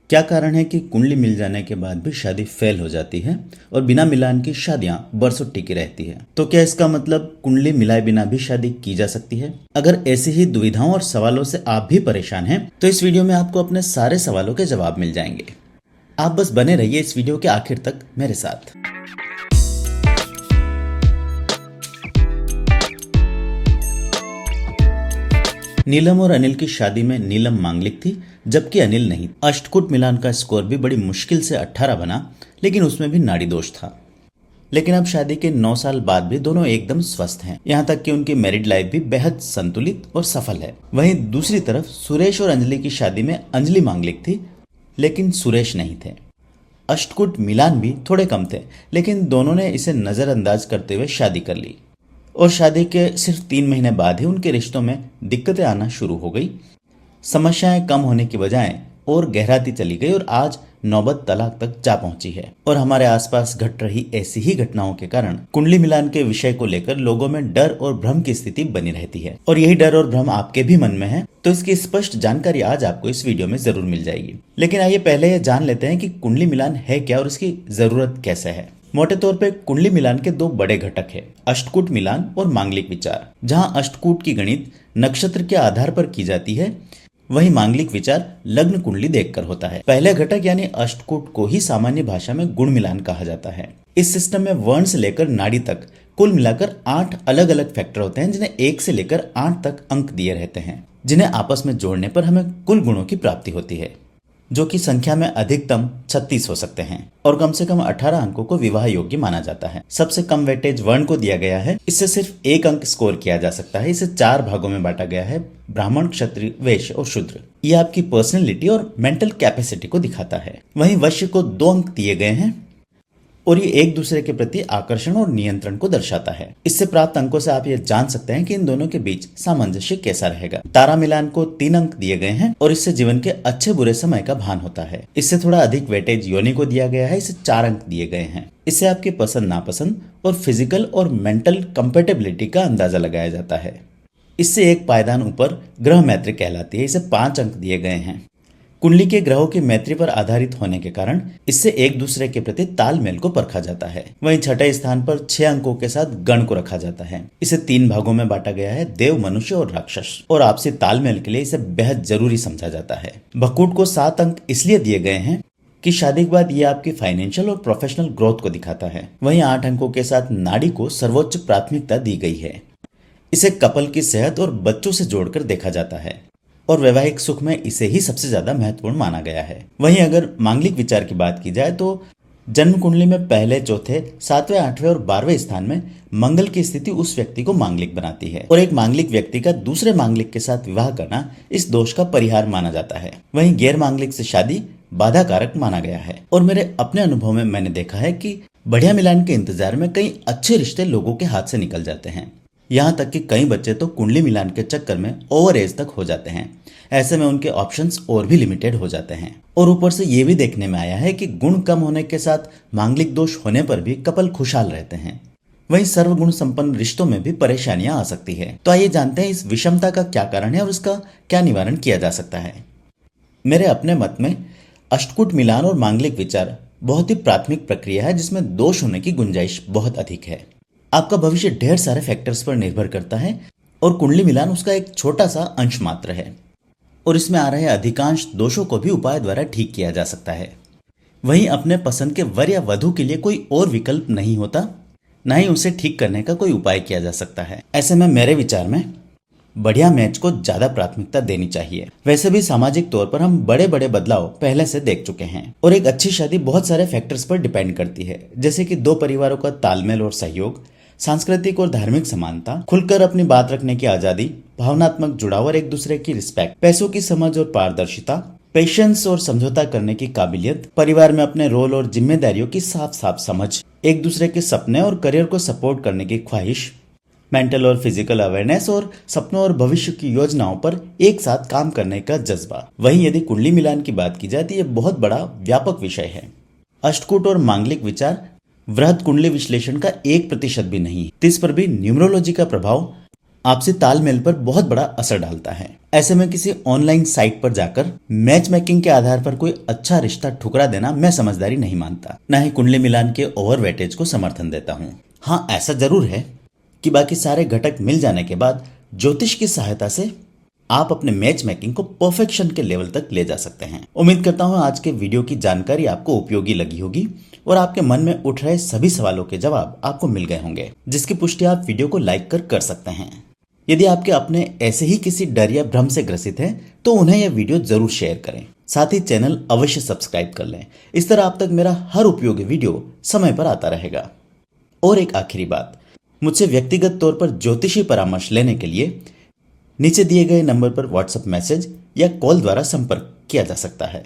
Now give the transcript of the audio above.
क्या कारण है कि कुंडली मिल जाने के बाद भी शादी फेल हो जाती है और बिना मिलान की शादियां बरसों टिकी रहती है? तो क्या इसका मतलब कुंडली मिलाए बिना भी शादी की जा सकती है? अगर ऐसी ही दुविधाओं और सवालों से आप भी परेशान हैं, तो इस वीडियो में आपको अपने सारे सवालों के जवाब मिल जाएंगे। आप बस बने रहिए इस वीडियो के आखिर तक मेरे साथ। नीलम और अनिल की शादी में नीलम मांगलिक थी, जबकि अनिल नहीं। अष्टकूट मिलान का स्कोर भी बड़ी मुश्किल से 18 बना, लेकिन उसमें भी नाड़ी दोष था। लेकिन अब शादी के 9 साल बाद भी दोनों एकदम स्वस्थ हैं। यहाँ तक कि उनकी मैरिड लाइफ भी बेहद संतुलित और सफल है। वहीं दूसरी तरफ सुरेश और अंजलि की शादी में अंजलि मांगलिक थी, लेकिन सुरेश नहीं थे। अष्टकूट मिलान भी थोड़े कम थे, लेकिन दोनों ने इसे नजरअंदाज करते हुए शादी कर ली और शादी के सिर्फ 3 महीने बाद ही उनके रिश्तों में दिक्कतें आना शुरू हो गई। समस्याएं कम होने की बजाय और गहराती चली गई और आज नौबत तलाक तक जा पहुंची है। और हमारे आसपास घट रही ऐसी ही घटनाओं के कारण कुंडली मिलान के विषय को लेकर लोगों में डर और भ्रम की स्थिति बनी रहती है। और यही डर और भ्रम आपके भी मन में है, तो इसकी स्पष्ट जानकारी आज आपको इस वीडियो में जरूर मिल जाएगी। लेकिन आइए पहले ये जान लेते हैं कि कुंडली मिलान है क्या और इसकी जरूरत कैसे है। मोटे तौर पे कुंडली मिलान के 2 बड़े घटक है, अष्टकूट मिलान और मांगलिक विचार। जहां अष्टकूट की गणित नक्षत्र के आधार पर की जाती है, वही मांगलिक विचार लग्न कुंडली देखकर होता है। पहले घटक यानी अष्टकूट को ही सामान्य भाषा में गुण मिलान कहा जाता है। इस सिस्टम में वर्ण से लेकर नाड़ी तक कुल मिलाकर 8 अलग अलग फैक्टर होते हैं, जिन्हें 1 से लेकर 8 तक अंक दिए रहते हैं, जिन्हें आपस में जोड़ने पर हमें कुल गुणों की प्राप्ति होती है, जो कि संख्या में अधिकतम 36 हो सकते हैं और कम से कम 18 अंकों को विवाह योग्य माना जाता है। सबसे कम वेटेज वर्ण को दिया गया है। इससे सिर्फ 1 अंक स्कोर किया जा सकता है। इसे 4 भागों में बांटा गया है, ब्राह्मण, क्षत्रिय, वैश्य और शूद्र। ये आपकी पर्सनैलिटी और मेंटल कैपेसिटी को दिखाता है। वहीं वैश्य को 2 अंक दिए गए हैं और ये एक दूसरे के प्रति आकर्षण और नियंत्रण को दर्शाता है। इससे प्राप्त अंकों से आप ये जान सकते हैं कि इन दोनों के बीच सामंजस्य कैसा रहेगा। तारा मिलान को 3 अंक दिए गए हैं और इससे जीवन के अच्छे बुरे समय का भान होता है। इससे थोड़ा अधिक वेटेज योनि को दिया गया है। इसे 4 अंक दिए गए हैं। इससे आपकी पसंद नापसंद और फिजिकल और मेंटल कंपेटेबिलिटी का अंदाजा लगाया जाता है। इससे एक पायदान ऊपर ग्रह मैत्री कहलाती है। इसे 5 अंक दिए गए हैं। कुंडली के ग्रहों की मैत्री पर आधारित होने के कारण इससे एक दूसरे के प्रति तालमेल को परखा जाता है। वहीं छठे स्थान पर 6 अंकों के साथ गण को रखा जाता है। इसे 3 भागों में बांटा गया है, देव, मनुष्य और राक्षस, और आपसी तालमेल के लिए इसे बेहद जरूरी समझा जाता है। भकूट को 7 अंक इसलिए दिए गए हैं कि शादी के बाद ये आपकी फाइनेंशियल और प्रोफेशनल ग्रोथ को दिखाता है। वहीं 8 अंकों के साथ नाड़ी को सर्वोच्च प्राथमिकता दी गई है। इसे कपल की सेहत और बच्चों से जोड़कर देखा जाता है और वैवाहिक सुख में इसे ही सबसे ज्यादा महत्वपूर्ण माना गया है। वहीं अगर मांगलिक विचार की बात की जाए तो जन्म कुंडली में पहले, चौथे, 7वें, 8वें और 12वें स्थान में मंगल की स्थिति उस व्यक्ति को मांगलिक बनाती है और एक मांगलिक व्यक्ति का दूसरे मांगलिक के साथ विवाह करना इस दोष का परिहार माना जाता है। वहीं गैर मांगलिक से शादी बाधा कारक माना गया है। और मेरे अपने अनुभव में मैंने देखा है कि बढ़िया मिलान के इंतजार में कई अच्छे रिश्ते लोगों के हाथ से निकल जाते हैं। यहाँ तक कि कई बच्चे तो कुंडली मिलान के चक्कर में ओवर एज तक हो जाते हैं। ऐसे में उनके ऑप्शंस और भी लिमिटेड हो जाते हैं। और ऊपर से ये भी देखने में आया है कि गुण कम होने के साथ मांगलिक दोष होने पर भी कपल खुशहाल रहते हैं। वहीं सर्वगुण संपन्न रिश्तों में भी परेशानियां आ सकती है। तो आइए जानते हैं इस विषमता का क्या कारण है और इसका क्या निवारण किया जा सकता है। मेरे अपने मत में अष्टकूट मिलान और मांगलिक विचार बहुत ही प्राथमिक प्रक्रिया है, जिसमें दोष होने की गुंजाइश बहुत अधिक है। आपका भविष्य ढेर सारे फैक्टर्स पर निर्भर करता है और कुंडली मिलान उसका एक छोटा सा अंश मात्र है और इसमें आ रहे अधिकांश दोषों को भी उपाय द्वारा ठीक किया जा सकता है। वहीं अपने पसंद के वर या वधू के लिए कोई और विकल्प नहीं होता, न ही उसे ठीक करने का कोई उपाय किया जा सकता है। ऐसे में मेरे विचार में बढ़िया मैच को ज्यादा प्राथमिकता देनी चाहिए। वैसे भी सामाजिक तौर पर हम बड़े बड़े बदलाव पहले से देख चुके हैं और एक अच्छी शादी बहुत सारे फैक्टर्स पर डिपेंड करती है, जैसे कि 2 परिवारों का तालमेल और सहयोग, सांस्कृतिक और धार्मिक समानता, खुलकर अपनी बात रखने की आजादी, भावनात्मक जुड़ाव और एक दूसरे की रिस्पेक्ट, पैसों की समझ और पारदर्शिता, पेशेंस और समझौता करने की काबिलियत, परिवार में अपने रोल और जिम्मेदारियों की साफ साफ समझ, एक दूसरे के सपने और करियर को सपोर्ट करने की ख्वाहिश, मेंटल और फिजिकल अवेयरनेस और सपनों और भविष्य की योजनाओं पर एक साथ काम करने का जज्बा। वहीं यदि कुंडली मिलान की बात की जाए तो ये बहुत बड़ा व्यापक विषय है। अष्टकूट और मांगलिक विचार वृहद कुंडली विश्लेषण का 1% भी नहीं। इस पर भी न्यूमरोलॉजी का प्रभाव आपसी तालमेल पर बहुत बड़ा असर डालता है। ऐसे में किसी ऑनलाइन साइट पर जाकर मैच मेकिंग के आधार पर कोई अच्छा रिश्ता ठुकरा देना मैं समझदारी नहीं मानता, न ही कुंडली मिलान के ओवर वेटेज को समर्थन देता हूँ। हाँ, ऐसा जरूर है कि बाकी सारे घटक मिल जाने के बाद ज्योतिष की सहायता से आप अपने मैच मेकिंग को परफेक्शन के लेवल तक ले जा सकते हैं। उम्मीद करता हूँ आज के वीडियो की जानकारी आपको उपयोगी लगी होगी और आपके मन में उठ रहे सभी सवालों के जवाब आपको मिल गए होंगे, जिसकी पुष्टि आप वीडियो को लाइक कर सकते हैं। यदि आपके अपने ऐसे ही किसी डर या भ्रम से ग्रसित हैं, तो उन्हें यह वीडियो जरूर शेयर करें। साथ ही चैनल अवश्य सब्सक्राइब कर लें। इस तरह आप तक मेरा हर उपयोगी वीडियो समय पर आता रहेगा। और एक आखिरी बात, मुझसे व्यक्तिगत तौर पर ज्योतिषी परामर्श लेने के लिए नीचे दिए गए नंबर पर व्हाट्सएप मैसेज या कॉल द्वारा संपर्क किया जा सकता है।